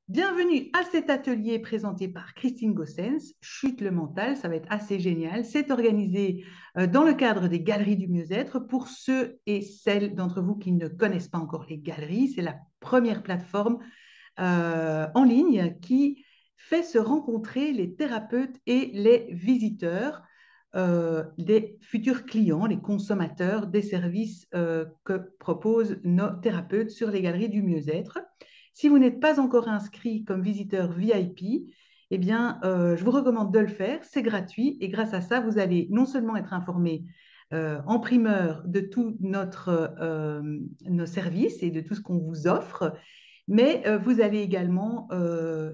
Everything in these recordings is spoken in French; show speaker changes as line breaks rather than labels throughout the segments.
Bienvenue à cet atelier présenté par Christine Gossens, Chute le mental, ça va être assez génial. C'est organisé dans le cadre des Galeries du Mieux-être. Pour ceux et celles d'entre vous qui ne connaissent pas encore les galeries, c'est la première plateforme en ligne qui fait se rencontrer les thérapeutes et les visiteurs, les futurs clients, les consommateurs des services que proposent nos thérapeutes sur les Galeries du Mieux-être. Si vous n'êtes pas encore inscrit comme visiteur VIP, eh bien, je vous recommande de le faire. C'est gratuit et grâce à ça, vous allez non seulement être informé en primeur de tous nos services et de tout ce qu'on vous offre, mais vous allez également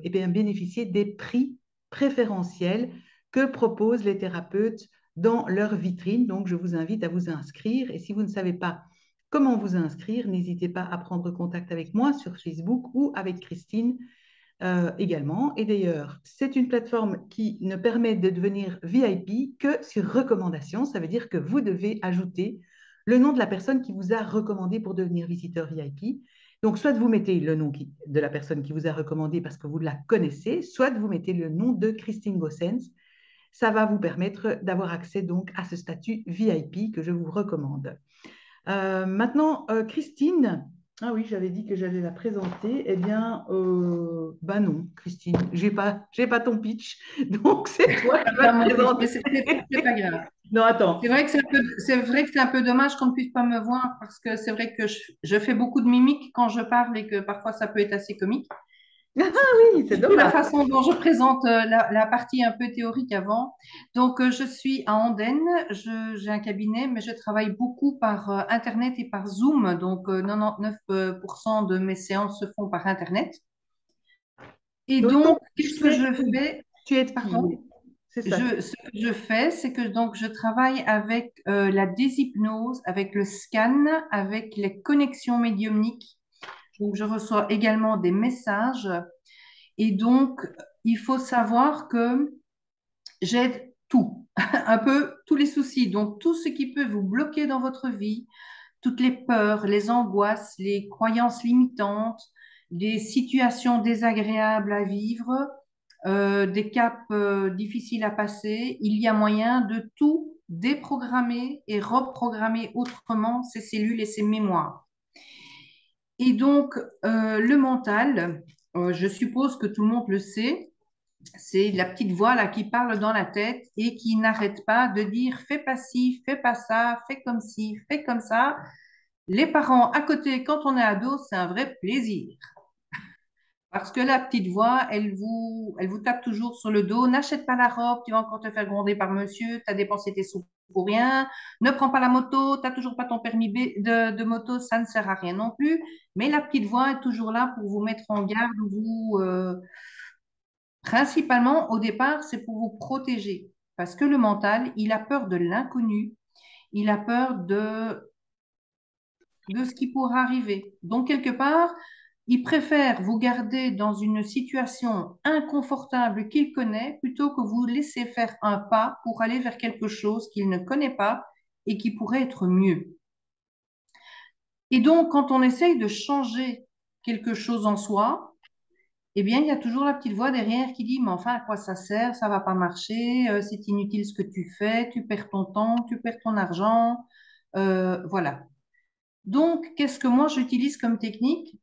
eh bien, bénéficier des prix préférentiels que proposent les thérapeutes dans leur vitrine. Donc, je vous invite à vous inscrire. Et si vous ne savez pas comment vous inscrire, n'hésitez pas à prendre contact avec moi sur Facebook ou avec Christine également. Et d'ailleurs, c'est une plateforme qui ne permet de devenir VIP que sur recommandation. Ça veut dire que vous devez ajouter le nom de la personne qui vous a recommandé pour devenir visiteur VIP. Donc, soit vous mettez le nom de la personne qui vous a recommandé parce que vous la connaissez, soit vous mettez le nom de Christine Gossens. Ça va vous permettre d'avoir accès donc à ce statut VIP que je vous recommande. Maintenant, Christine, ah oui, j'avais dit que j'allais la présenter. Eh bien, bah non, Christine, j'ai pas ton pitch, donc c'est toi qui vas
Pas
te
mon pitch,
présenter.
mais c'est pas grave.
Non, attends.
C'est vrai que c'est vrai que c'est un peu dommage qu'on ne puisse pas me voir parce que c'est vrai que je fais beaucoup de mimiques quand je parle et que parfois ça peut être assez comique.
Ah oui, c'est
Surtout la
dommage.
façon dont je présente la partie un peu théorique avant. Donc, je suis à Andenne, j'ai un cabinet, mais je travaille beaucoup par Internet et par Zoom. Donc, 99% de mes séances se font par Internet. Et
Donc, ton
donc,
pitch,
qu'est-ce que
c'est
je
oui,
fais?
tu es de qui?
Pardon?
Oui, c'est ça.
Ce que je fais, c'est que donc je travaille avec la déshypnose, avec le scan, avec les connexions médiumniques. Donc, je reçois également des messages. Et donc, il faut savoir que j'aide tout, un peu tous les soucis. Donc, tout ce qui peut vous bloquer dans votre vie, toutes les peurs, les angoisses, les croyances limitantes, des situations désagréables à vivre, des caps difficiles à passer, il y a moyen de tout déprogrammer et reprogrammer autrement ces cellules et ces mémoires. Et donc, le mental, je suppose que tout le monde le sait, c'est la petite voix là qui parle dans la tête et qui n'arrête pas de dire fais pas ci, fais pas ça, fais comme ci, fais comme ça. Les parents à côté, quand on est ado, c'est un vrai plaisir. Parce que la petite voix, elle vous tape toujours sur le dos. N'achète pas la robe, tu vas encore te faire gronder par monsieur, tu as dépensé tes sous pour rien. Ne prends pas la moto, tu n'as toujours pas ton permis de moto, ça ne sert à rien non plus. Mais la petite voix est toujours là pour vous mettre en garde, principalement au départ, c'est pour vous protéger. Parce que le mental, il a peur de l'inconnu, il a peur de ce qui pourra arriver. Donc, quelque part, il préfère vous garder dans une situation inconfortable qu'il connaît plutôt que vous laisser faire un pas pour aller vers quelque chose qu'il ne connaît pas et qui pourrait être mieux. Et donc, quand on essaye de changer quelque chose en soi, eh bien, il y a toujours la petite voix derrière qui dit, mais enfin, à quoi ça sert? Ça va pas marcher, c'est inutile ce que tu fais, tu perds ton temps, tu perds ton argent, voilà. Donc, qu'est-ce que moi j'utilise comme technique?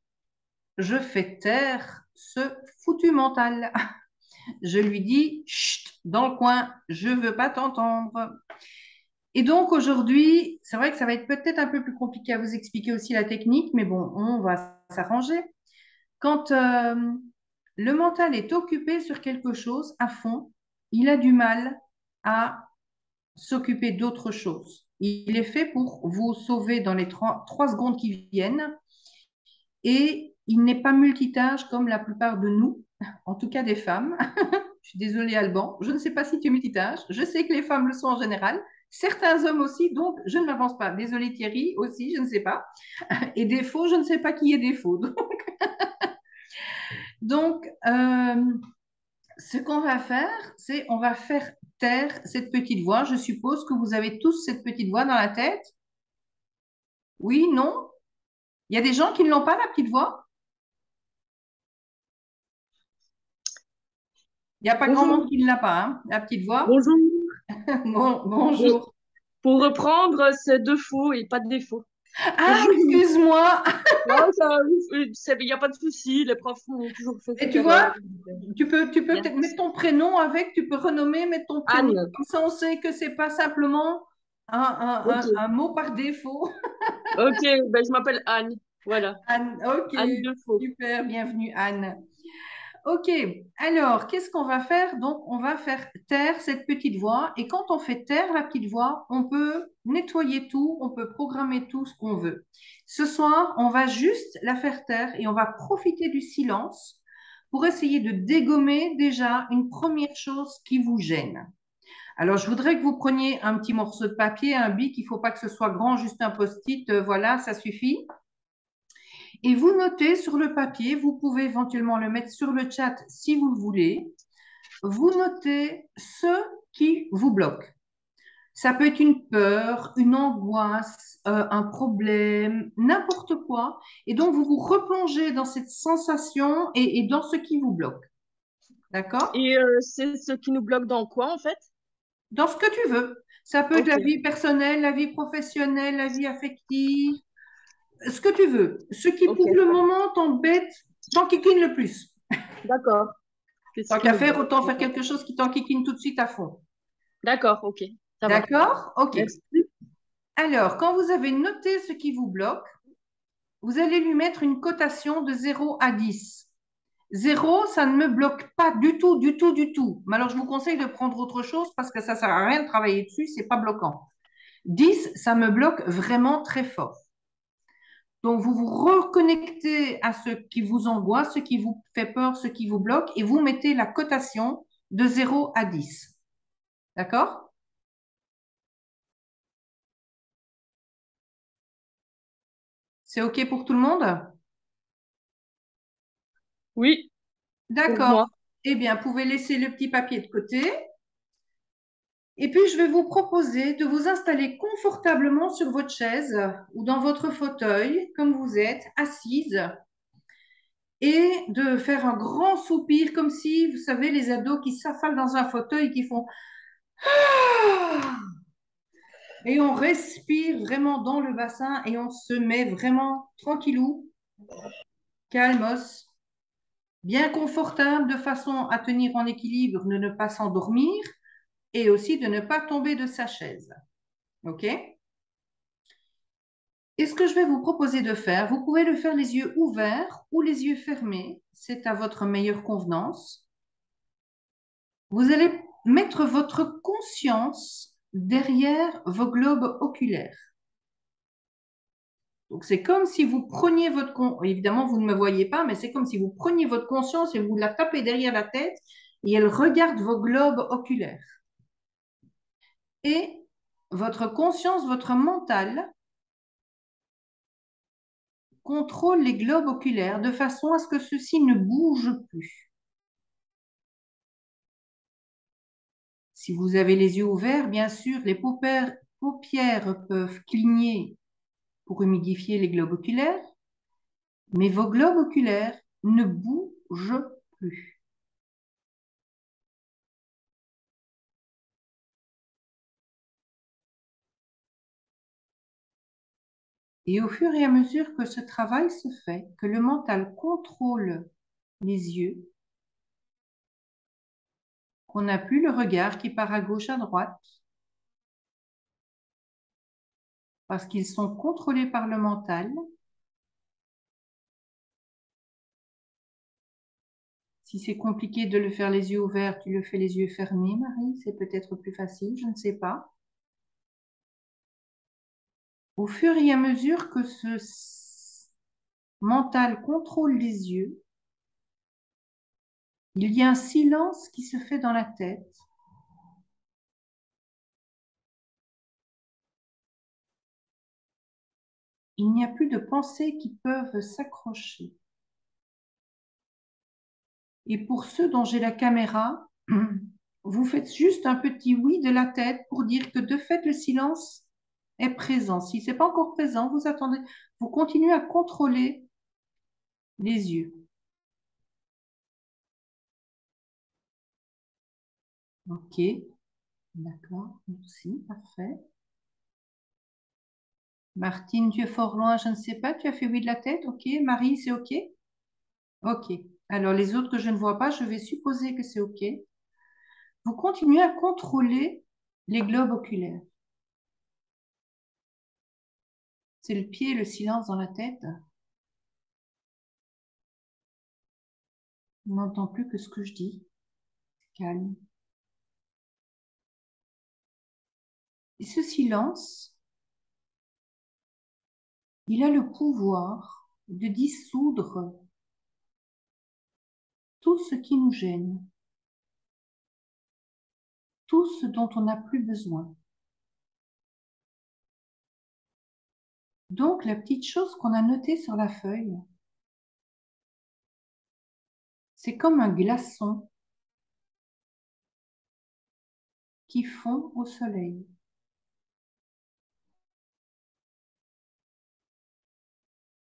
Je fais taire ce foutu mental. Je lui dis, chut, dans le coin, je veux pas t'entendre. Et donc aujourd'hui, c'est vrai que ça va être peut-être un peu plus compliqué à vous expliquer aussi la technique, mais bon, on va s'arranger. Quand le mental est occupé sur quelque chose à fond, il a du mal à s'occuper d'autre chose. Il est fait pour vous sauver dans les 3 secondes qui viennent et il n'est pas multitâche comme la plupart de nous, en tout cas des femmes. Je suis désolée, Alban. Je ne sais pas si tu es multitâche. Je sais que les femmes le sont en général. Certains hommes aussi, donc je ne m'avance pas. Désolée Thierry aussi, je ne sais pas. Et défaut, je ne sais pas qui est défaut. Donc, ce qu'on va faire, c'est on va faire taire cette petite voix. Je suppose que vous avez tous cette petite voix dans la tête. Oui, non? Il y a des gens qui ne l'ont pas, la petite voix? Il n'y a pas grand
Bonjour,
monde qui ne l'a pas, hein, la petite voix.
bonjour. Bon,
Bonjour.
pour reprendre, c'est deux faux et pas de défaut.
Ah, excuse-moi.
Non, ça, il n'y a pas de souci, les profs m'ont toujours fait
Et
cette
tu
erreur.
vois, tu peux
Bien.
peut-être mettre ton prénom avec, tu peux renommer, mettre ton prénom.
Anne,
Comme ça, on sait que c'est pas simplement
ok.
un mot par défaut.
Ok, ben, je m'appelle Anne. Voilà,
Anne, ok,
Anne Default.
super, bienvenue Anne. Ok, alors, qu'est-ce qu'on va faire? Donc, on va faire taire cette petite voix. Et quand on fait taire la petite voix, on peut nettoyer tout, on peut programmer tout ce qu'on veut. Ce soir, on va juste la faire taire et on va profiter du silence pour essayer de dégommer déjà une première chose qui vous gêne. Alors, je voudrais que vous preniez un petit morceau de papier, un bic, il ne faut pas que ce soit grand, juste un post-it, voilà, ça suffit. Et vous notez sur le papier, vous pouvez éventuellement le mettre sur le chat si vous le voulez. Vous notez ce qui vous bloque. Ça peut être une peur, une angoisse, un problème, n'importe quoi. Et donc, vous vous replongez dans cette sensation et dans ce qui vous bloque. D'accord?
Et c'est ce qui nous bloque dans quoi, en fait?
Dans ce que tu veux. Ça peut être
Ok,
la vie personnelle, la vie professionnelle, la vie affective, ce que tu veux. Ce qui,
ok,
pour le moment, t'embête, t'enquiquine le plus.
d'accord. C'est ce
Tant
qui
qu'à
nous
faire,
bloque.
autant faire
D'accord,
quelque chose qui t'enquiquine tout de suite à fond.
d'accord, ok, ça va.
D'accord? OK.
Merci.
Alors, quand vous avez noté ce qui vous bloque, vous allez lui mettre une cotation de 0 à 10. 0, ça ne me bloque pas du tout, du tout, du tout. Mais alors, je vous conseille de prendre autre chose parce que ça ne sert à rien de travailler dessus, c'est pas bloquant. 10, ça me bloque vraiment très fort. Donc, vous vous reconnectez à ce qui vous angoisse, ce qui vous fait peur, ce qui vous bloque, et vous mettez la cotation de 0 à 10. D'accord? C'est OK pour tout le monde?
Oui, pour
D'accord.
moi.
Eh bien, vous pouvez laisser le petit papier de côté. Et puis, je vais vous proposer de vous installer confortablement sur votre chaise ou dans votre fauteuil, comme vous êtes, assise, et de faire un grand soupir, comme si, vous savez, les ados qui s'affalent dans un fauteuil, qui font Ah et on respire vraiment dans le bassin et on se met vraiment tranquillou, calmos, bien confortable, de façon à tenir en équilibre, de ne pas s'endormir et aussi de ne pas tomber de sa chaise. OK? Et ce que je vais vous proposer de faire, vous pouvez le faire les yeux ouverts ou les yeux fermés, c'est à votre meilleure convenance. Vous allez mettre votre conscience derrière vos globes oculaires. Donc, c'est comme si vous preniez évidemment, vous ne me voyez pas, mais c'est comme si vous preniez votre conscience et vous la tapez derrière la tête et elle regarde vos globes oculaires. Et votre conscience, votre mental contrôle les globes oculaires de façon à ce que ceux-ci ne bougent plus. Si vous avez les yeux ouverts, bien sûr, les paupières peuvent cligner pour humidifier les globes oculaires, mais vos globes oculaires ne bougent plus. Et au fur et à mesure que ce travail se fait, que le mental contrôle les yeux, qu'on n'a plus le regard qui part à gauche, à droite, parce qu'ils sont contrôlés par le mental. Si c'est compliqué de le faire les yeux ouverts, tu le fais les yeux fermés, Marie, c'est peut-être plus facile, je ne sais pas. Au fur et à mesure que ce mental contrôle les yeux, il y a un silence qui se fait dans la tête. Il n'y a plus de pensées qui peuvent s'accrocher. Et pour ceux dont j'ai la caméra, vous faites juste un petit oui de la tête pour dire que de fait, le silence est présent. Si ce n'est pas encore présent, vous attendez, vous continuez à contrôler les yeux. Ok, d'accord, merci, parfait. Martine, tu es fort loin, je ne sais pas, tu as fait oui de la tête, ok. Marie, c'est ok? Ok. Alors les autres que je ne vois pas, je vais supposer que c'est ok. Vous continuez à contrôler les globes oculaires. C'est le pied et le silence dans la tête. On n'entend plus que ce que je dis. Calme. Et ce silence, il a le pouvoir de dissoudre tout ce qui nous gêne, tout ce dont on n'a plus besoin. Donc, la petite chose qu'on a notée sur la feuille, c'est comme un glaçon qui fond au soleil.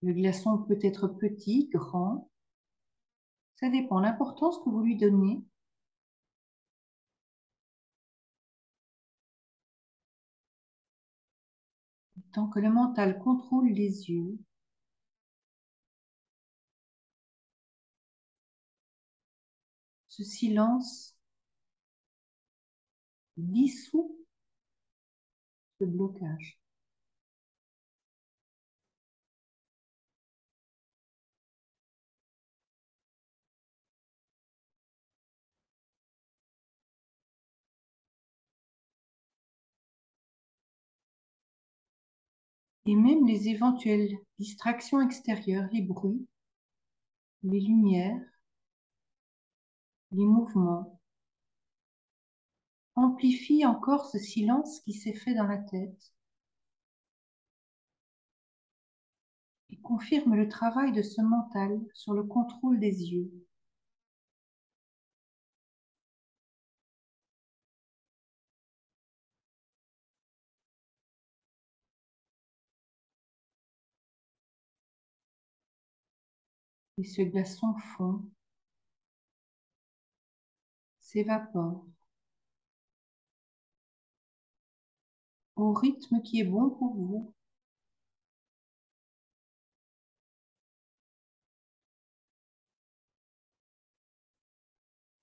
Le glaçon peut être petit, grand, ça dépend de l'importance que vous lui donnez. Tant que le mental contrôle les yeux, ce silence dissout ce blocage. Et même les éventuelles distractions extérieures, les bruits, les lumières, les mouvements, amplifient encore ce silence qui s'est fait dans la tête et confirment le travail de ce mental sur le contrôle des yeux. Et ce glaçon fond, s'évapore au rythme qui est bon pour vous,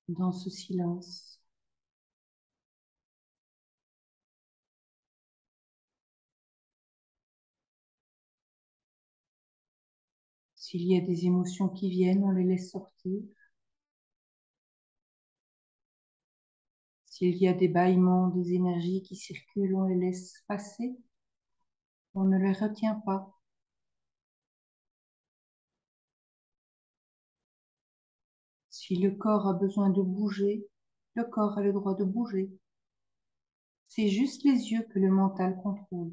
dans ce silence. S'il y a des émotions qui viennent, on les laisse sortir. S'il y a des bâillements, des énergies qui circulent, on les laisse passer. On ne les retient pas. Si le corps a besoin de bouger, le corps a le droit de bouger. C'est juste les yeux que le mental contrôle.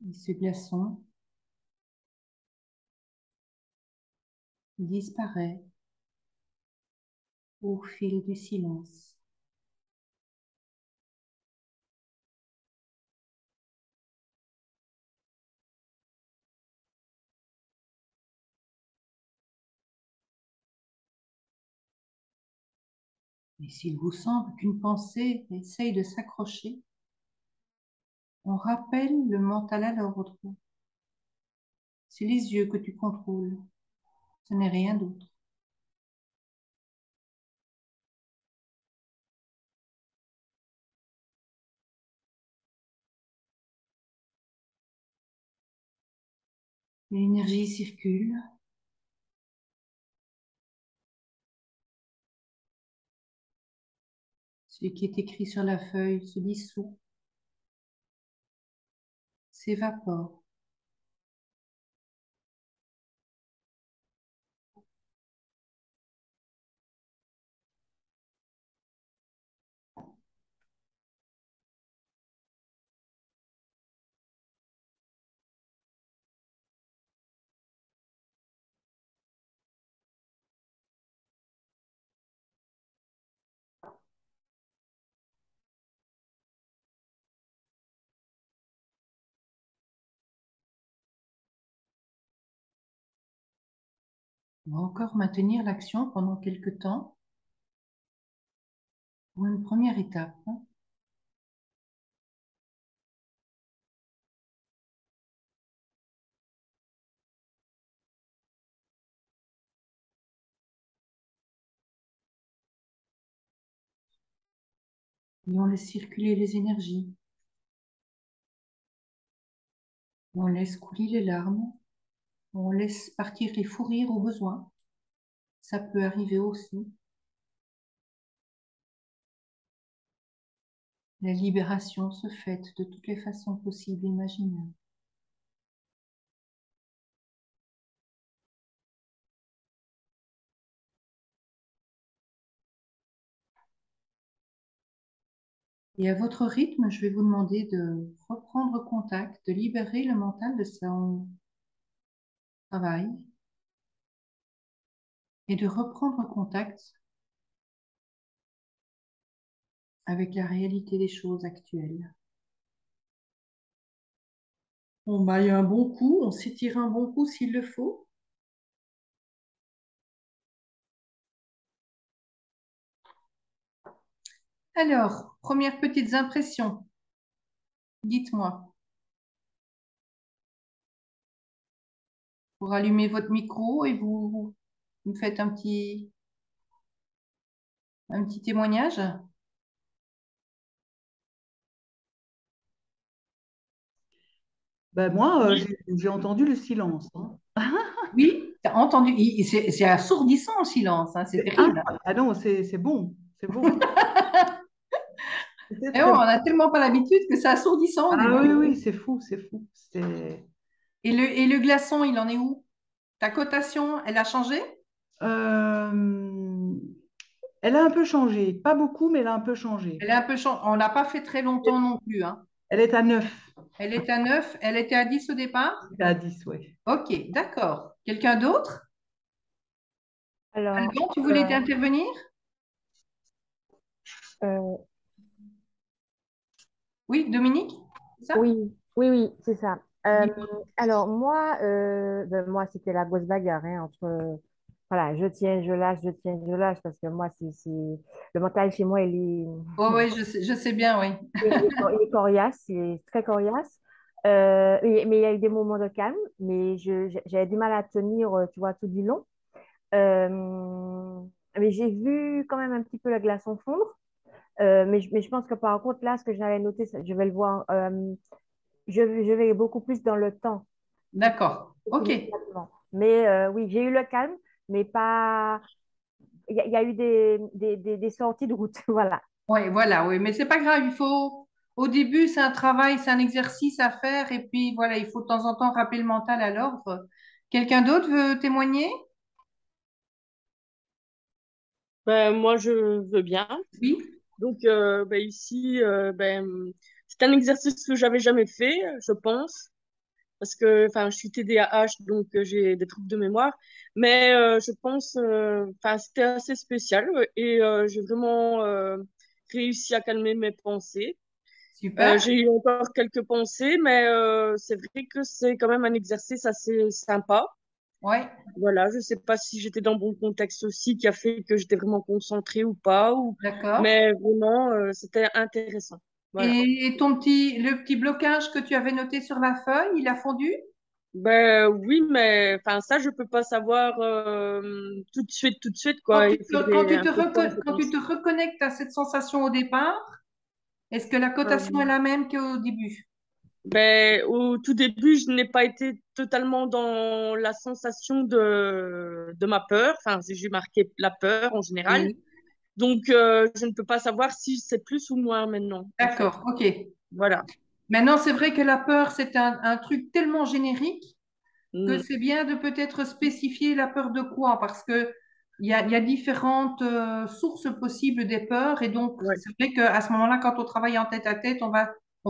Et ce glaçon disparaît au fil du silence. Et s'il vous semble qu'une pensée essaye de s'accrocher, on rappelle le mental à l'ordre. C'est les yeux que tu contrôles, ce n'est rien d'autre. L'énergie circule. Ce qui est écrit sur la feuille se dissout, s'évapore. On va encore maintenir l'action pendant quelques temps pour une première étape. Et on laisse circuler les énergies. On laisse couler les larmes. On laisse partir les fous rires au besoin. Ça peut arriver aussi. La libération se fait de toutes les façons possibles et imaginables. Et à votre rythme, je vais vous demander de reprendre contact, de libérer le mental de son travail et de reprendre contact avec la réalité des choses actuelles. On baille un bon coup, on s'étire un bon coup s'il le faut. Alors, premières petites impressions. Dites-moi. Vous rallumez votre micro et vous me faites un petit témoignage.
Ben moi, j'ai entendu le silence, hein.
Oui, tu as entendu. C'est assourdissant le silence, hein, c'est
Ah,
terrible.
ah non, c'est bon, c'est bon. C'était
Et bon,
très
on
bon.
n'a tellement pas l'habitude que c'est assourdissant au
Ah oui,
début.
oui, c'est fou, c'est fou. C'est,
Et le glaçon, il en est où? Ta cotation, elle a changé?
Euh, elle a un peu changé, pas beaucoup, mais elle a un peu changé.
Elle a un peu changé. On l'a pas fait très longtemps non plus, hein.
Elle est à 9,
Elle est à 9, elle était à 10 au départ?
à 10, oui.
Ok, d'accord. Quelqu'un d'autre?
Alors,
Alban, tu voulais intervenir?
euh,
Oui, Dominique? C'est ça?
oui, oui, oui, c'est ça.
Dis-moi.
Alors, moi, c'était la grosse bagarre hein, entre, voilà, je tiens, je lâche, parce que moi, le mental chez moi,
Oh oui, je sais bien, oui.
il est coriace, il est très coriace. Mais il y a eu des moments de calme, mais j'avais du mal à tenir, tu vois, tout du long. Euh, mais j'ai vu quand même un petit peu le glaçon fondre. Mais je pense que par contre, là, ce que j'avais noté, je vais le voir, je vais beaucoup plus dans le temps
D'accord. Ok.
qu'immédiatement. Mais oui, j'ai eu le calme, mais pas. Il y a eu des sorties de route. Voilà.
Oui, voilà, oui. Mais c'est pas grave, au début, c'est un travail, c'est un exercice à faire. Et puis, voilà, il faut de temps en temps rappeler le mental à l'ordre. Quelqu'un d'autre veut témoigner?
Ben, moi, je veux bien.
Oui.
Donc, ben, ici, c'est un exercice que j'avais jamais fait, je pense, parce que, enfin, je suis TDAH, donc j'ai des troubles de mémoire. Mais je pense, enfin, c'était assez spécial et j'ai vraiment réussi à calmer mes pensées.
Super.
J'ai eu encore quelques pensées, mais c'est vrai que c'est quand même un exercice assez sympa.
Oui,
Voilà, je sais pas si j'étais dans le bon contexte aussi, qui a fait que j'étais vraiment concentrée ou pas,
d'accord.
mais vraiment, c'était intéressant. Voilà.
Et le petit blocage que tu avais noté sur la feuille, il a fondu?
Ben oui, mais enfin ça, je peux pas savoir tout de suite, quoi. Il faudrait un peu de temps, je
Quand tu
pense.
te reconnectes à cette sensation au départ, est-ce que la cotation est
Euh,
la même qu'au début?
ben, au tout début, je n'ai pas été totalement dans la sensation de ma peur. Enfin, j'ai marqué la peur en général.
Oui.
Donc, je ne peux pas savoir si c'est plus ou moins maintenant, en fait.
D'accord, ok.
Voilà.
Maintenant, c'est vrai que la peur, c'est un truc tellement générique que
Mm.
c'est bien de peut-être spécifier la peur de quoi, parce que il y a différentes sources possibles des peurs, et donc
Ouais.
c'est vrai qu'à ce moment-là, quand on travaille en tête à tête, on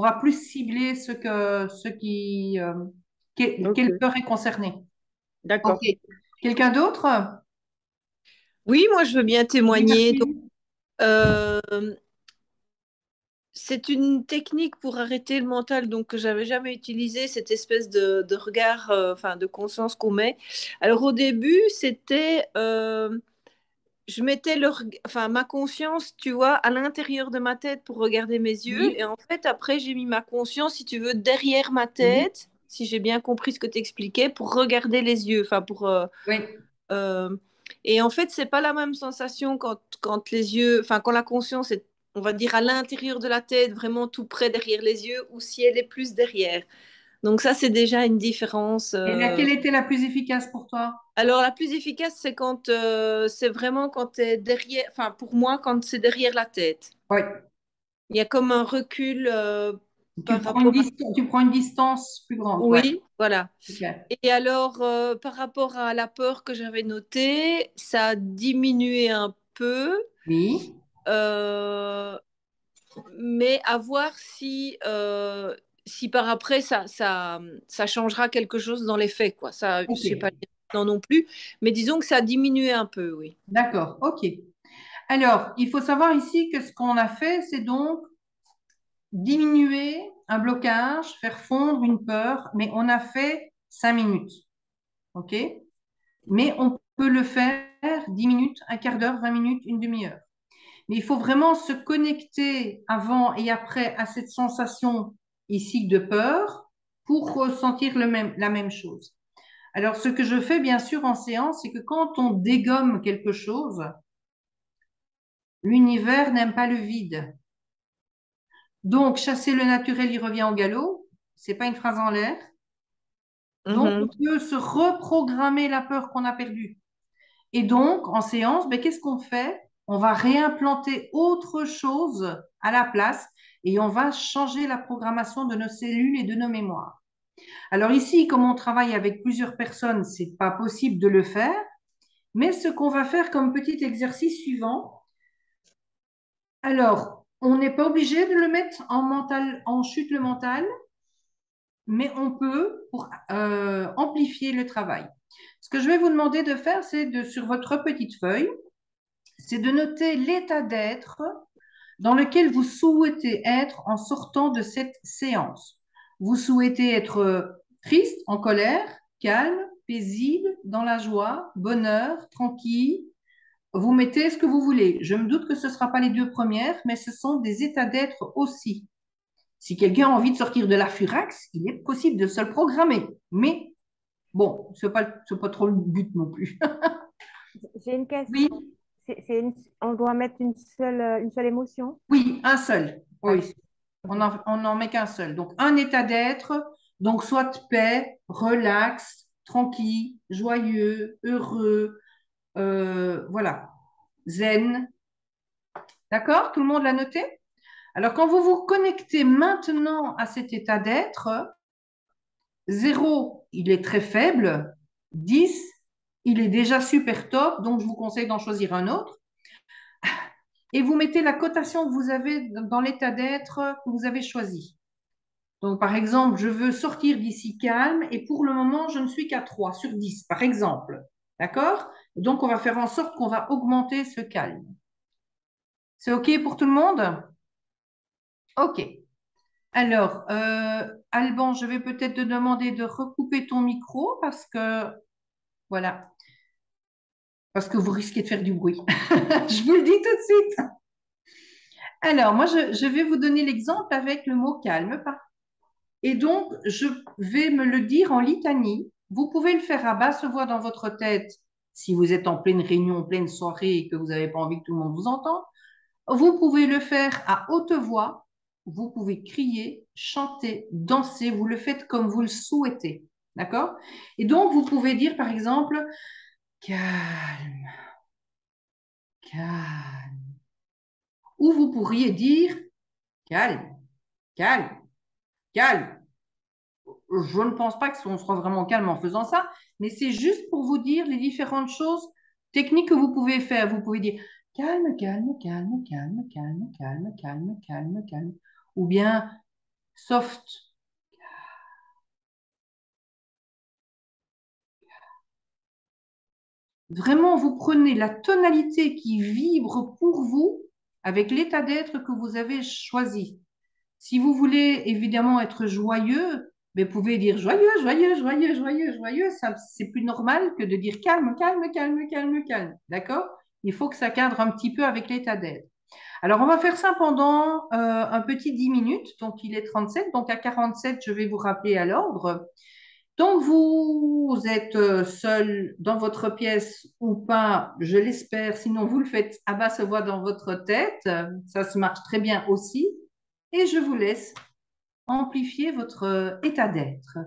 va plus cibler quelle
Ok.
peur est concernée. Ok.
D'accord.
Quelqu'un d'autre?
Oui, moi je veux bien
Oui,
témoigner. Donc,
Martine.
euh, c'est une technique pour arrêter le mental donc que j'avais jamais utilisé, cette espèce de regard, enfin de conscience qu'on met. Alors au début, c'était, je mettais enfin, ma conscience, tu vois, à l'intérieur de ma tête pour regarder mes yeux. Et
Oui,
en fait, après, j'ai mis ma conscience, si tu veux, derrière ma
oui,
tête, si j'ai bien compris ce que tu expliquais, pour regarder les yeux. Enfin,
oui.
euh, et en fait, c'est pas la même sensation quand les yeux, enfin, quand la conscience est, on va dire, à l'intérieur de la tête, vraiment tout près derrière les yeux, ou si elle est plus derrière. Donc ça, c'est déjà une différence.
Et laquelle était la plus efficace pour toi?
Alors, la plus efficace, c'est quand c'est vraiment quand tu es derrière, enfin, pour moi, quand c'est derrière la tête.
Oui.
Il y a comme un recul
Tu
par
prends
rapport à...
tu prends une distance plus grande, ouais.
Oui, voilà.
Super.
Et alors, par rapport à la peur que j'avais notée, ça a diminué un peu,
Oui.
euh, mais à voir si par après, ça changera quelque chose dans les faits, quoi. Ça, je
Ok.
sais pas dire non plus, mais disons que ça a diminué un peu, oui.
D'accord. Ok. Alors, il faut savoir ici que ce qu'on a fait, c'est donc diminuer un blocage, faire fondre une peur, mais on a fait 5 minutes. OK? Mais on peut le faire 10 minutes, un quart d'heure, 20 minutes, une demi-heure. Mais il faut vraiment se connecter avant et après à cette sensation ici de peur pour ressentir la même chose. Alors, ce que je fais bien sûr en séance, c'est que quand on dégomme quelque chose, l'univers n'aime pas le vide. Donc, chasser le naturel, il revient au galop. C'est pas une phrase en l'air. Donc, on
Mhm.
peut se reprogrammer la peur qu'on a perdue. Et donc, en séance, ben, qu'est-ce qu'on fait? On va réimplanter autre chose à la place et on va changer la programmation de nos cellules et de nos mémoires. Alors ici, comme on travaille avec plusieurs personnes, c'est pas possible de le faire. Mais ce qu'on va faire comme petit exercice suivant, alors, on n'est pas obligé de le mettre en mental, en chute le mental, mais on peut pour amplifier le travail. Ce que je vais vous demander de faire, c'est de, sur votre petite feuille, c'est de noter l'état d'être dans lequel vous souhaitez être en sortant de cette séance. Vous souhaitez être triste, en colère, calme, paisible, dans la joie, bonheur, tranquille. Vous mettez ce que vous voulez. Je me doute que ce ne sera pas les deux premières, mais ce sont des états d'être aussi. Si quelqu'un a envie de sortir de la furax, il est possible de se le programmer. Mais bon, ce n'est pas trop le but non plus.
J'ai une question.
Oui,
On doit mettre une seule émotion?
oui, un seul.
D'accord.
Oui, on n'en met qu'un seul. Donc, un état d'être, donc soit paix, relax, tranquille, joyeux, heureux, voilà, zen. D'accord? Tout le monde l'a noté? Alors, quand vous vous connectez maintenant à cet état d'être, 0, il est très faible. 10, il est déjà super top, donc je vous conseille d'en choisir un autre. Et vous mettez la cotation que vous avez dans l'état d'être que vous avez choisi. Donc, par exemple, je veux sortir d'ici calme et pour le moment, je ne suis qu'à 3 sur 10, par exemple. D'accord? Donc, on va faire en sorte qu'on va augmenter ce calme. C'est OK pour tout le monde? OK. Alors, Alban, je vais peut-être te demander de recouper ton micro parce que, voilà, parce que vous risquez de faire du bruit. Je vous le dis tout de suite. Alors, moi, je vais vous donner l'exemple avec le mot calme. Et donc, je vais me le dire en litanie. Vous pouvez le faire à basse voix dans votre tête si vous êtes en pleine réunion, en pleine soirée et que vous n'avez pas envie que tout le monde vous entende. Vous pouvez le faire à haute voix. Vous pouvez crier, chanter, danser. Vous le faites comme vous le souhaitez. D'accord? Et donc, vous pouvez dire, par exemple, calme, calme. Ou vous pourriez dire, calme, calme, calme. Je ne pense pas qu'on sera vraiment calme en faisant ça, mais c'est juste pour vous dire les différentes choses techniques que vous pouvez faire. Vous pouvez dire calme, calme, calme, calme, calme, calme, calme, calme, calme. Ou bien soft. Vraiment, vous prenez la tonalité qui vibre pour vous avec l'état d'être que vous avez choisi. Si vous voulez évidemment être joyeux, mais vous pouvez dire joyeux, joyeux, joyeux, joyeux, joyeux. Ça, c'est plus normal que de dire calme, calme, calme, calme, calme. D'accord? Il faut que ça cadre un petit peu avec l'état d'être. Alors, on va faire ça pendant un petit 10 minutes. Donc, il est 37. Donc, à 47, je vais vous rappeler à l'ordre. Donc, vous êtes seul dans votre pièce ou pas, je l'espère. Sinon, vous le faites à basse voix dans votre tête. Ça se marche très bien aussi. Et je vous laisse amplifier votre état d'être.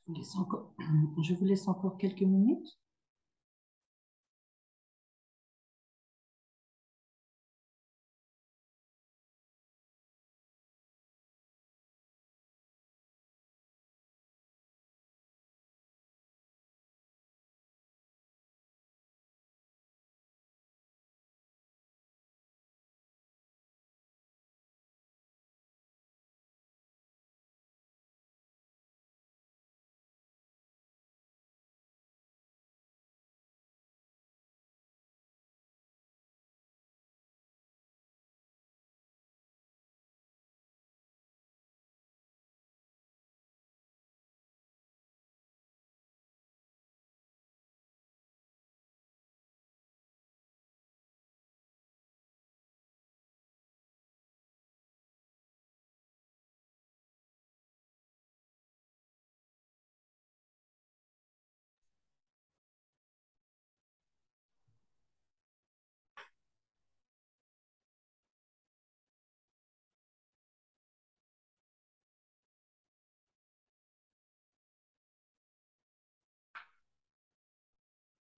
Je vous laisse encore quelques minutes.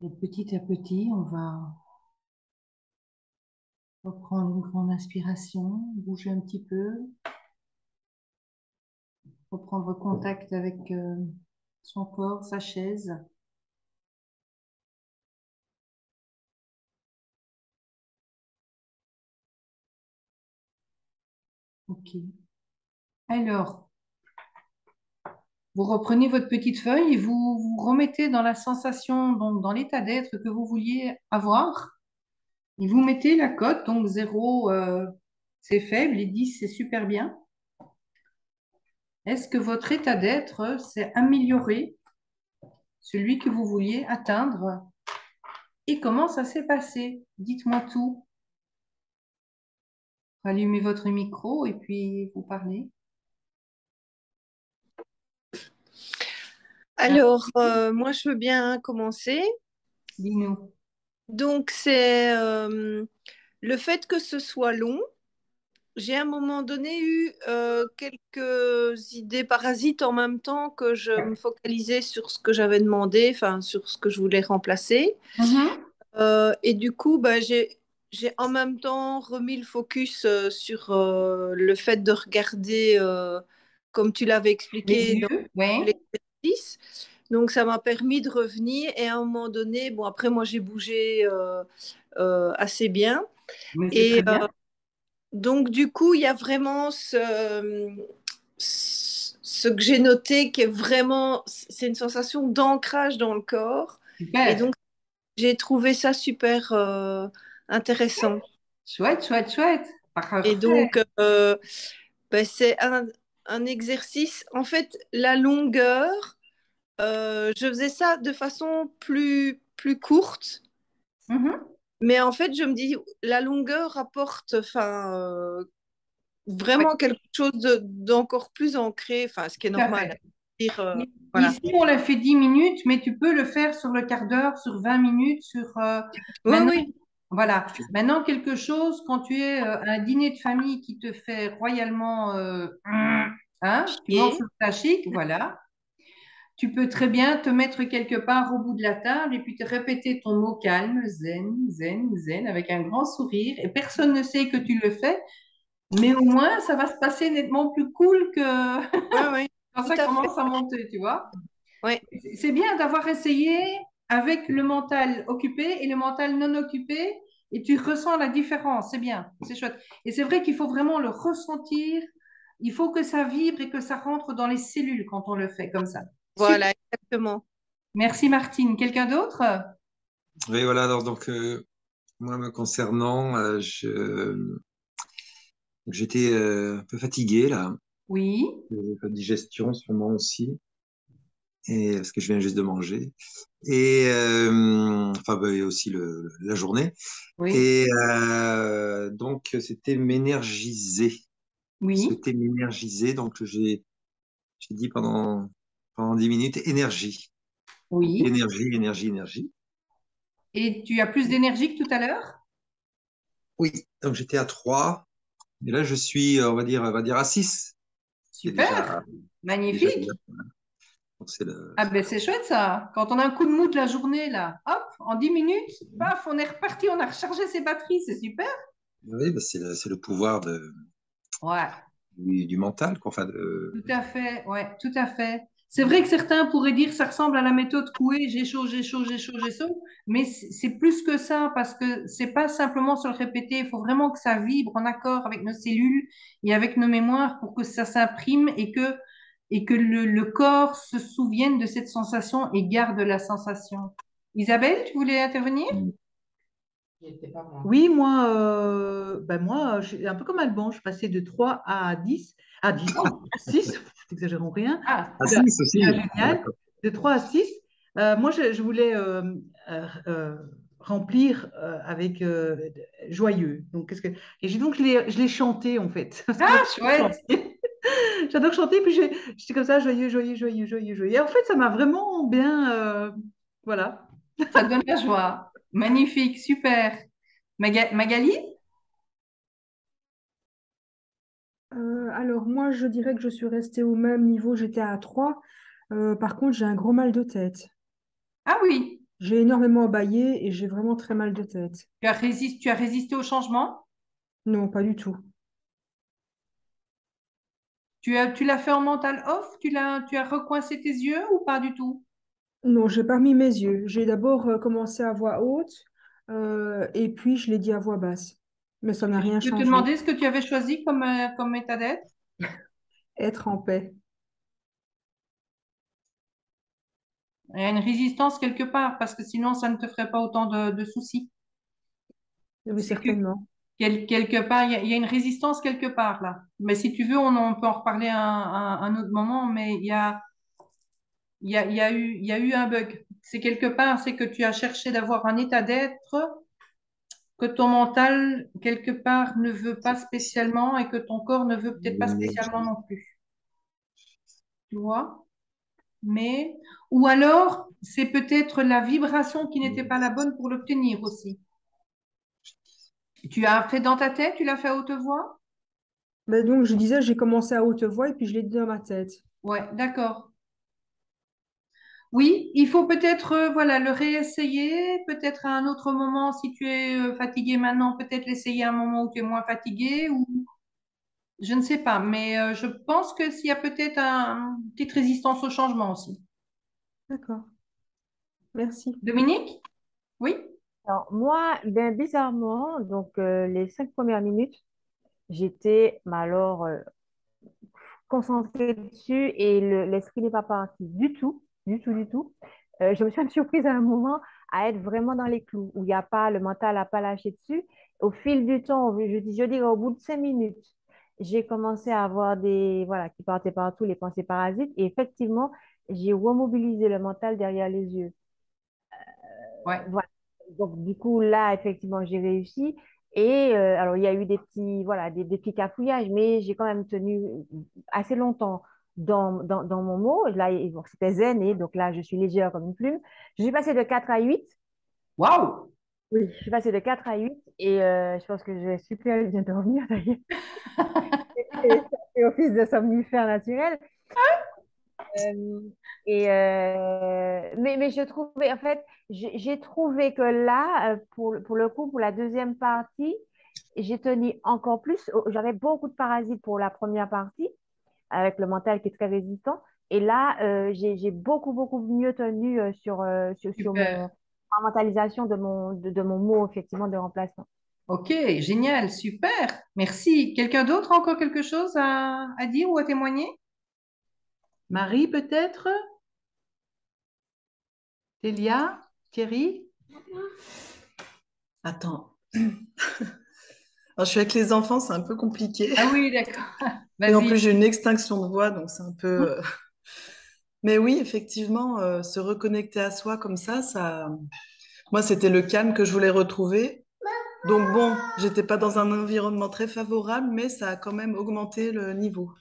Et petit à petit, on va reprendre une grande inspiration, bouger un petit peu, reprendre contact avec son corps, sa chaise. Ok. Alors, vous reprenez votre petite feuille et vous vous remettez dans la sensation, donc dans l'état d'être que vous vouliez avoir. Et vous mettez la cote, donc 0, c'est faible, et 10, c'est super bien. Est-ce que votre état d'être s'est amélioré, celui que vous vouliez atteindre? Et comment ça s'est passé? Dites-moi tout. Allumez votre micro et puis vous parlez.
Alors, moi, je veux bien commencer.
Dis-nous.
Donc, c'est le fait que ce soit long. J'ai à un moment donné eu quelques idées parasites en même temps que je me focalisais sur ce que j'avais demandé, enfin sur ce que je voulais remplacer.
Mhm.
Et du coup, bah, j'ai en même temps remis le focus sur le fait de regarder, comme tu l'avais
Les
expliqué, dans
yeux, oui.
l'exercice. Donc, ça m'a permis de revenir. Et à un moment donné, bon, après, moi, j'ai bougé assez bien.
Mais c'est
Et
très bien.
donc, du coup, il y a vraiment ce que j'ai noté qui est vraiment, c'est une sensation d'ancrage dans le corps. Et
Super.
donc, j'ai trouvé ça super intéressant.
Chouette, chouette, chouette.
Et
Parfait.
donc, ben, c'est un exercice. En fait, la longueur, je faisais ça de façon plus courte.
Mhm.
Mais en fait, je me dis, la longueur apporte enfin,
Oui,
vraiment quelque chose d'encore plus ancré, enfin, ce qui est
tout à
normal.
fait.
Dire, voilà.
Ici, on l'a fait 10 minutes, mais tu peux le faire sur le quart d'heure, sur 20 minutes, sur...
Oui,
maintenant,
oui.
voilà. Maintenant, quelque chose, quand tu es à un dîner de famille qui te fait royalement... hein, tu manges
Et
sur ta chic, voilà. Tu peux très bien te mettre quelque part au bout de la table et puis te répéter ton mot calme, zen, zen, zen, avec un grand sourire. Et personne ne sait que tu le fais, mais au moins, ça va se passer nettement plus cool que
oui, oui,
quand
tout
ça
à fait.
commence à monter, tu vois.
Oui,
C'est bien d'avoir essayé avec le mental occupé et le mental non occupé, et tu ressens la différence. C'est bien, c'est chouette. Et c'est vrai qu'il faut vraiment le ressentir. Il faut que ça vibre et que ça rentre dans les cellules quand on le fait comme ça. Super.
voilà, exactement.
Merci Martine. Quelqu'un d'autre?
Oui, voilà. Alors, donc, moi, me concernant, j'étais un peu fatigué là.
Oui,
J'ai pas de digestion sûrement aussi, et parce que je viens juste de manger. Et enfin, bah, et aussi la journée.
oui,
Et donc, c'était m'énergiser.
oui,
Souhaiter m'énergiser. Donc, j'ai dit pendant 10 minutes énergie. Donc,
oui.
énergie, énergie, énergie.
Et tu as plus d'énergie que tout à l'heure?
Oui, donc j'étais à 3. Et là, je suis, on va dire à 6. Ce qui est
Super,
déjà bien.
magnifique.
Donc, c'est le...
Ah ben c'est chouette ça. Quand on a un coup de mou de la journée, là, hop, en 10 minutes, paf, on est reparti, on a rechargé ses batteries, c'est super.
Oui, bah, c'est le pouvoir
Ouais,
du mental, quoi. Enfin,
tout à fait, ouais, tout à fait. C'est vrai que certains pourraient dire que ça ressemble à la méthode Coué, j'ai chaud, j'ai chaud, j'ai chaud, j'ai chaud, mais c'est plus que ça parce que c'est pas simplement se le répéter, il faut vraiment que ça vibre en accord avec nos cellules et avec nos mémoires pour que ça s'imprime et que le corps se souvienne de cette sensation et garde la sensation. Isabelle, tu voulais intervenir?
Oui, moi, je suis un peu comme Alban, je passais de 3 à 10, à 10,
Oh,
6, n'exagérons rien.
ah,
ah,
C'est
si, ceci.
déjà
Ah,
génial.
d'accord.
De 3 à 6. Moi, je voulais remplir avec joyeux. Donc, je l'ai chanté, en fait. Parce que
ah,
j'adore
chouette.
chanter. J'adore chanter, puis j'étais comme ça, joyeux, joyeux, joyeux, joyeux, joyeux. Et en fait, ça m'a vraiment bien... voilà.
Ça donne la joie. Magnifique, super. Magali?
Alors moi, je dirais que je suis restée au même niveau, j'étais à 3. Par contre, j'ai un gros mal de tête.
Ah oui,
J'ai énormément baillé et j'ai vraiment très mal de tête.
tu as résisté au changement?
Non, pas du tout.
Tu l'as fait en mental off? Tu as recoincé tes yeux ou pas du tout?
Non, j'ai pas mis mes yeux. J'ai d'abord commencé à voix haute et puis je l'ai dit à voix basse. Mais ça n'a
Je
rien
peux te
changé.
demander ce que tu avais choisi comme état d'être?
Être en paix.
Il y a une résistance quelque part parce que sinon ça ne te ferait pas autant de soucis.
Oui,
C'est que
certainement.
quelque part, il y a une résistance quelque part là. Mais si tu veux, on peut en reparler un autre moment, mais il y a eu un bug. C'est quelque part, c'est que tu as cherché d'avoir un état d'être que ton mental, quelque part, ne veut pas spécialement et que ton corps ne veut peut-être pas spécialement non plus. Tu vois? Mais, ou alors, c'est peut-être la vibration qui n'était pas la bonne pour l'obtenir aussi. Tu as fait dans ta tête, tu l'as fait à haute voix?
Ben donc, je disais, j'ai commencé à haute voix et puis je l'ai dit dans ma tête.
Ouais, d'accord. Oui, il faut peut-être voilà, le réessayer, peut-être à un autre moment, si tu es fatigué maintenant, peut-être l'essayer à un moment où tu es moins fatigué, ou je ne sais pas, mais je pense que s'il y a peut-être une petite résistance au changement aussi.
D'accord. Merci.
Dominique? Oui?
Alors, moi, ben, bizarrement, donc les 5 premières minutes, j'étais mais alors concentrée dessus et l'esprit n'est pas parti du tout, du tout, du tout. Je me suis même surprise à un moment à être vraiment dans les clous, où il n'y a pas, le mental n'a pas lâché dessus. Au fil du temps, je dirais au bout de 5 minutes, j'ai commencé à avoir voilà, qui partaient partout, les pensées parasites. Et effectivement, j'ai remobilisé le mental derrière les yeux.
Ouais.
Voilà. Donc, du coup, là, effectivement, j'ai réussi. Et alors, il y a eu des petits, voilà, des petits cafouillages, mais j'ai quand même tenu assez longtemps dans mon mot. Là, bon, c'était zen, et donc là, je suis légère comme une plume. Je suis passée de 4 à 8.
Waouh!
Oui, je suis passée de 4 à 8 et je pense que je vais super bien dormir d'ailleurs. Et office de somnifère naturel. Euh, mais je trouvais, en fait, j'ai trouvé que là, pour le coup, pour la deuxième partie, j'ai tenu encore plus. J'avais beaucoup de parasites pour la première partie, avec le mental qui est très résistant. Et là, j'ai beaucoup, beaucoup mieux tenu sur
Super.
ma mentalisation de mon mot, effectivement, de remplacement.
Ok, génial, super. Merci. Quelqu'un d'autre a encore quelque chose à dire ou à témoigner?
Marie, peut-être? Célia? Thierry?
Attends. Alors, je suis avec les enfants, c'est un peu compliqué.
Ah oui, d'accord.
Et en
Vas-y.
plus, j'ai une extinction de voix, donc c'est un peu. Mais oui, effectivement, se reconnecter à soi comme ça. Moi, c'était le calme que je voulais retrouver. Donc bon, j'étais pas dans un environnement très favorable, mais ça a quand même augmenté le niveau.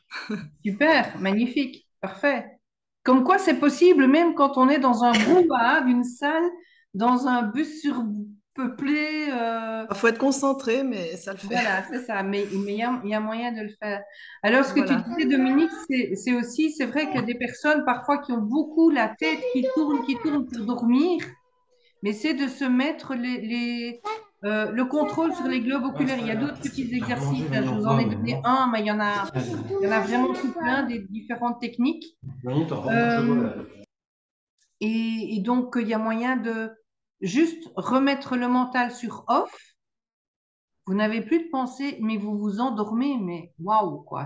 Super, magnifique, parfait. Comme quoi c'est possible même quand on est dans un brouhaha d'une salle, dans un bus peuplé.
Il faut être concentré, mais ça le fait.
Voilà, c'est ça. Mais il y a moyen de le faire. Alors, ce que tu
Voilà.
disais, Dominique, c'est aussi, c'est vrai que des personnes parfois qui ont beaucoup la tête qui tourne pour dormir, mais c'est de se mettre le contrôle sur les globes oculaires. Il y a d'autres petits exercices. Là, je vous en ai donné un, mais il y en a vraiment tout plein des différentes techniques. Euh, et donc, il y a moyen de juste remettre le mental sur off. Vous n'avez plus de pensée, mais vous vous endormez. Mais waouh, quoi.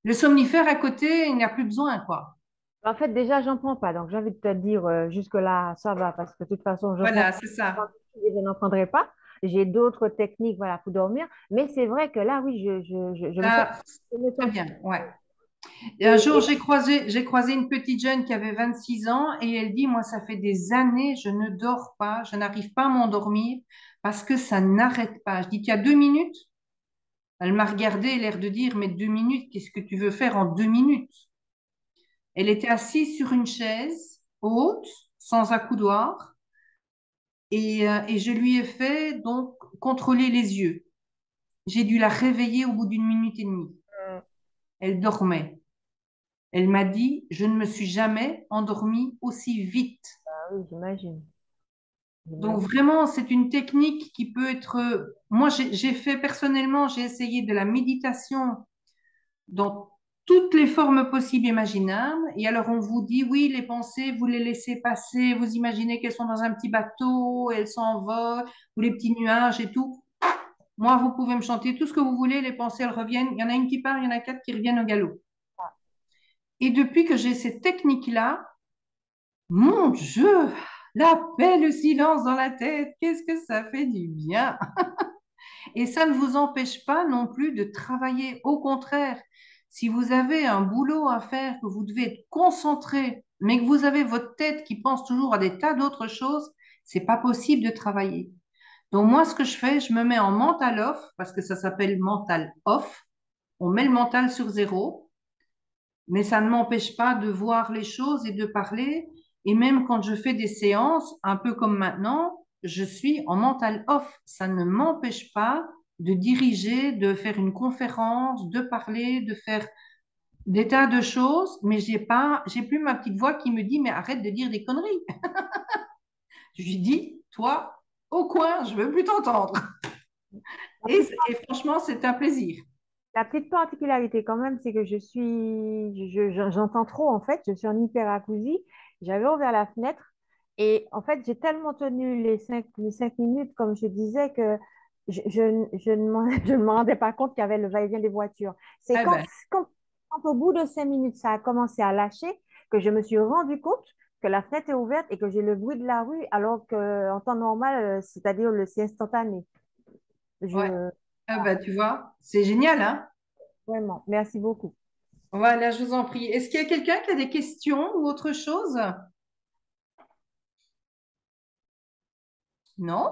Le somnifère à côté, il n'y a plus besoin, quoi.
En fait, déjà, j'en prends pas. Donc, j'ai envie de te dire, jusque-là, ça va, parce que de toute façon, je prends
Voilà,
pas.
c'est ça.
Je n'en prendrai pas. J'ai d'autres techniques, voilà, pour dormir. Mais c'est vrai que là, oui, je me sens.
Ah,
Je me
très
sens-
bien, ouais. Et un
Et,
jour,
et-
j'ai croisé une petite jeune qui avait 26 ans et elle dit, moi, ça fait des années, je ne dors pas, je n'arrive pas à m'endormir parce que ça n'arrête pas. Je dis, tu as 2 minutes? Elle m'a regardé, l'air de dire, mais 2 minutes, qu'est-ce que tu veux faire en 2 minutes? Elle était assise sur une chaise haute, sans accoudoir, et je lui ai fait donc contrôler les yeux. J'ai dû la réveiller au bout d'une minute et demie. Elle dormait. Elle m'a dit, je ne me suis jamais endormie aussi vite.
Ah oui, j'imagine.
Donc
J'imagine.
vraiment, c'est une technique qui peut être... Moi, j'ai fait personnellement, j'ai essayé de la méditation dans toutes les formes possibles et imaginables. Et alors, on vous dit, oui, les pensées, vous les laissez passer, vous imaginez qu'elles sont dans un petit bateau, elles s'envolent, ou les petits nuages et tout. Moi, vous pouvez me chanter tout ce que vous voulez, les pensées, elles reviennent. Il y en a une qui part, il y en a 4 qui reviennent au galop. Et depuis que j'ai cette technique-là, mon Dieu, la paix, le silence dans la tête, qu'est-ce que ça fait du bien. Et ça ne vous empêche pas non plus de travailler. Au contraire, si vous avez un boulot à faire, que vous devez être concentré, mais que vous avez votre tête qui pense toujours à des tas d'autres choses, c'est pas possible de travailler. Donc moi, ce que je fais, je me mets en mental off, parce que ça s'appelle mental off. On met le mental sur zéro, mais ça ne m'empêche pas de voir les choses et de parler. Et même quand je fais des séances, un peu comme maintenant, je suis en mental off. Ça ne m'empêche pas de diriger, de faire une conférence, de parler, de faire des tas de choses, mais j'ai plus ma petite voix qui me dit, mais arrête de dire des conneries. Je lui dis, toi, au coin, je veux plus t'entendre.
La
Et,
petite,
et franchement, c'est un plaisir.
la petite particularité quand même, c'est que j'entends trop en fait. Je suis en hyperacousie. J'avais ouvert la fenêtre et en fait, j'ai tellement tenu les 5 minutes, comme je disais, que je ne me rendais pas compte qu'il y avait le va-et-vient des voitures. C'est
Eh ben,
quand au bout de 5 minutes, ça a commencé à lâcher, que je me suis rendu compte que la fenêtre est ouverte et que j'ai le bruit de la rue, alors qu'en temps normal, c'est-à-dire c'est instantané.
ouais.
Je,
Eh ben, tu vois, c'est génial, hein?
Vraiment, merci beaucoup.
Voilà, je vous en prie. Est-ce qu'il y a quelqu'un qui a des questions ou autre chose? Non?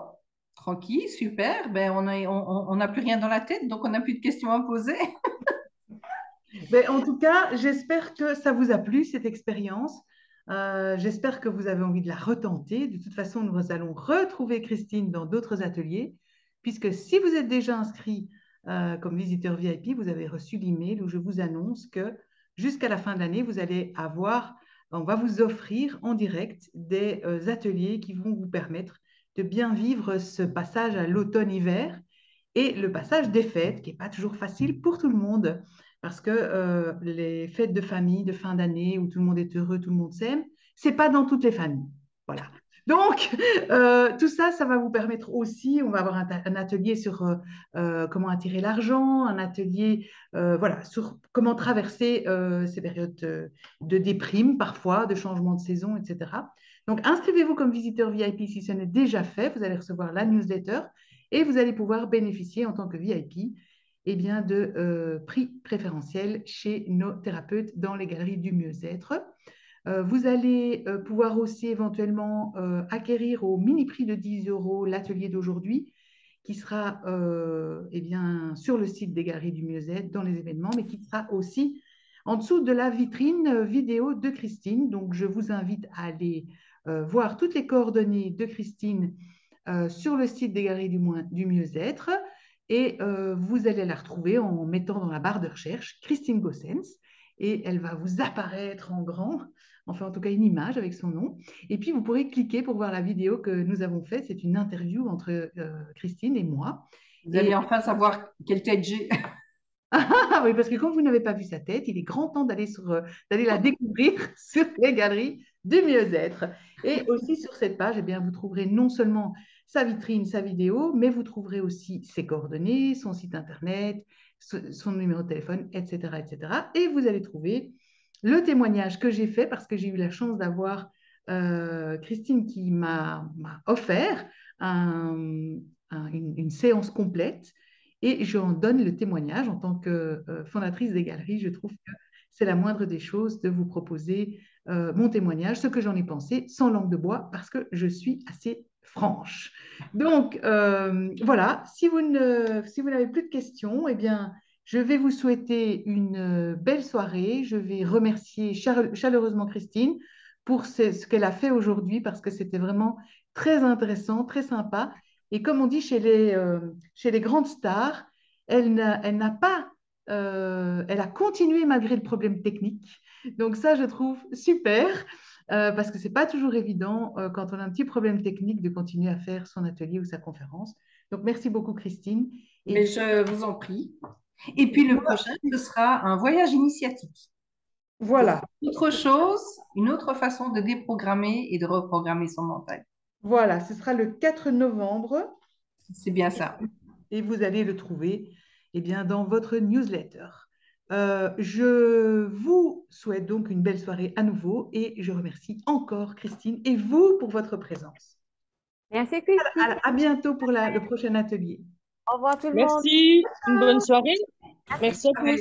Tranquille, super. Ben, on n'a plus rien dans la tête, donc on n'a plus de questions à poser.
Mais en tout cas, j'espère que ça vous a plu, cette expérience. J'espère que vous avez envie de la retenter. De toute façon, nous allons retrouver Christine dans d'autres ateliers, puisque si vous êtes déjà inscrit comme visiteur VIP, vous avez reçu l'email où je vous annonce que jusqu'à la fin de l'année, on va vous offrir en direct des ateliers qui vont vous permettre de bien vivre ce passage à l'automne-hiver et le passage des fêtes, qui n'est pas toujours facile pour tout le monde. Parce que les fêtes de famille, de fin d'année, où tout le monde est heureux, tout le monde s'aime, c'est pas dans toutes les familles. Voilà. Donc, tout ça, ça va vous permettre aussi, on va avoir un atelier sur comment attirer l'argent, un atelier voilà, sur comment traverser ces périodes de déprime parfois, de changement de saison, etc. Donc, inscrivez-vous comme visiteur VIP si ce n'est déjà fait. Vous allez recevoir la newsletter et vous allez pouvoir bénéficier en tant que VIP eh bien, de prix préférentiels chez nos thérapeutes dans les galeries du mieux-être. Vous allez pouvoir aussi éventuellement acquérir au mini prix de 10 euros l'atelier d'aujourd'hui qui sera eh bien, sur le site des galeries du mieux-être dans les événements, mais qui sera aussi en dessous de la vitrine vidéo de Christine. Donc, je vous invite à aller voir toutes les coordonnées de Christine sur le site des Galeries du Mieux-être et vous allez la retrouver en mettant dans la barre de recherche Christine Gossens et elle va vous apparaître en grand, enfin en tout cas une image avec son nom. Et puis vous pourrez cliquer pour voir la vidéo que nous avons faite. C'est une interview entre Christine et moi.
Vous allez enfin savoir quelle tête j'ai.
Ah oui, parce que quand vous n'avez pas vu sa tête, il est grand temps d'aller la découvrir sur les Galeries du Mieux-être. Et aussi sur cette page, eh bien, vous trouverez non seulement sa vitrine, sa vidéo, mais vous trouverez aussi ses coordonnées, son site internet, son numéro de téléphone, etc., etc. Et vous allez trouver le témoignage que j'ai fait parce que j'ai eu la chance d'avoir Christine qui m'a offert une séance complète et j'en donne le témoignage en tant que fondatrice des galeries. Je trouve que c'est la moindre des choses de vous proposer mon témoignage, ce que j'en ai pensé, sans langue de bois, parce que je suis assez franche. Donc, voilà, si vous n'avez plus de questions, eh bien, je vais vous souhaiter une belle soirée. Je vais remercier chaleureusement Christine pour ce qu'elle a fait aujourd'hui, parce que c'était vraiment très intéressant, très sympa. Et comme on dit chez les grandes stars, elle n'a pas, elle a continué malgré le problème technique. Donc ça, je trouve super, parce que c'est pas toujours évident quand on a un petit problème technique de continuer à faire son atelier ou sa conférence. Donc merci beaucoup, Christine. Et
Mais je vous en prie. Et puis le prochain, ce sera un voyage initiatique.
voilà,
Autre chose, une autre façon de déprogrammer et de reprogrammer son mental.
voilà, ce sera le 4 novembre
C'est bien ça.
et vous allez le trouver eh bien, dans votre newsletter. Je vous souhaite donc une belle soirée à nouveau et je remercie encore Christine et vous pour votre présence.
Merci, Christine.
À bientôt pour le prochain atelier.
Au revoir tout le monde.
Merci, une bonne soirée. Merci à tous.